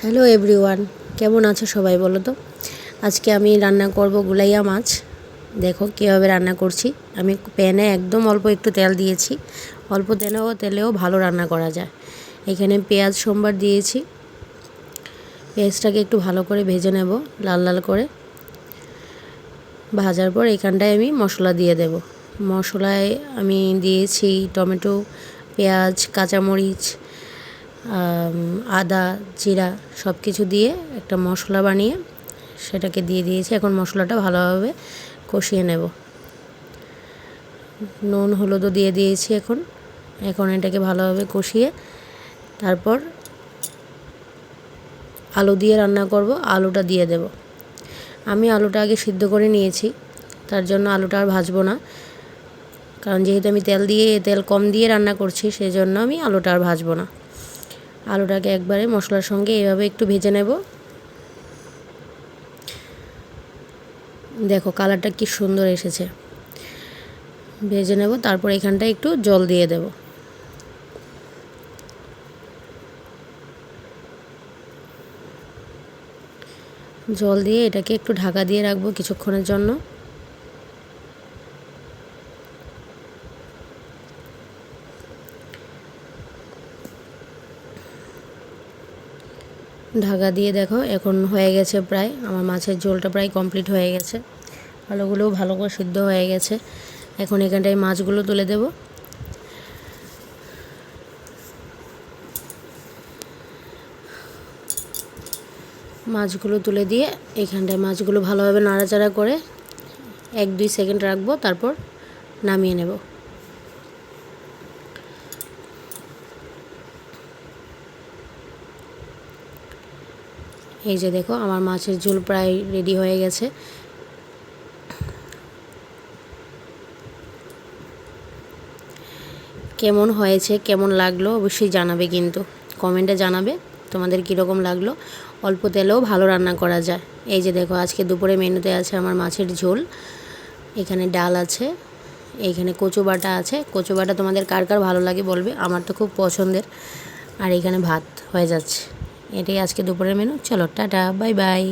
Hello everyone, কেমন আছো সবাই বলো তো। আজকে আমি রান্না করব গুলাইয়া মাছ। দেখো কীভাবে রান্না করছি। আমি প্যানে একদম অল্প একটু তেল দিয়েছি। অল্প তেলেও ভালো রান্না করা যায়। এখানে পেঁয়াজ সোমবার দিয়েছি। পেঁয়াজটাকে একটু ভালো করে ভেজে নেব, লাল লাল করে। ভাজার পর এখানটায় আমি মশলা দিয়ে দেব। মশলায় আমি দিয়েছি টমেটো, পেঁয়াজ, কাঁচামরিচ, আদা, জিরা সব কিছু দিয়ে একটা মশলা বানিয়ে সেটাকে দিয়ে দিয়েছি। এখন মশলাটা ভালোভাবে কষিয়ে নেব। নুন হলুদও দিয়ে দিয়েছি। এখন এটাকে ভালোভাবে কষিয়ে তারপর আলু দিয়ে রান্না করব। আলুটা দিয়ে দেব। আমি আলুটা আগে সিদ্ধ করে নিয়েছি, তার জন্য আলুটা আর ভাজবো না। কারণ যেহেতু আমি তেল কম দিয়ে রান্না করছি, সেই জন্য আমি আলুটা আর ভাজবো না। আলুটাকে একবারে মশলার সঙ্গে এভাবে একটু ভেজে নেব। দেখো কালারটা কি সুন্দর এসেছে। ভেজে নেব, তারপর এখানটায় একটু জল দিয়ে দেব। জল দিয়ে এটাকে একটু ঢাকা দিয়ে রাখবো কিছুক্ষণের জন্য। ঢাকা দিয়ে দেখো এখন হয়ে গেছে প্রায়, আমার মাছের ঝোলটা প্রায় কমপ্লিট হয়ে গেছে। আলুগুলোও ভালো করে সিদ্ধ হয়ে গেছে। এখন এখানটায় মাছগুলো তুলে দেব। মাছগুলো তুলে দিয়ে এখানটায় মাছগুলো ভালোভাবে নাড়াচাড়া করে 1-2 সেকেন্ড রাখবো, তারপর নামিয়ে নেব। এই যে দেখো আমার মাছের ঝোল প্রায় রেডি হয়ে গেছে। কেমন হয়েছে, কেমন লাগলো অবশ্যই জানাবে, কিন্তু কমেন্টে জানাবে তোমাদের কীরকম লাগলো। অল্প তেলেও ভালো রান্না করা যায়। এই যে দেখো আজকে দুপুরে মেনুতে আছে আমার মাছের ঝোল, এখানে ডাল আছে, এইখানে কচু বাটা আছে। কচু বাটা তোমাদের কার কার ভালো লাগে বলবে, আমার তো খুব পছন্দের। আর এখানে ভাত হয়ে যাচ্ছে। এটাই আজকে দুপুরের মেনু। চলো টাটা, বাই বাই।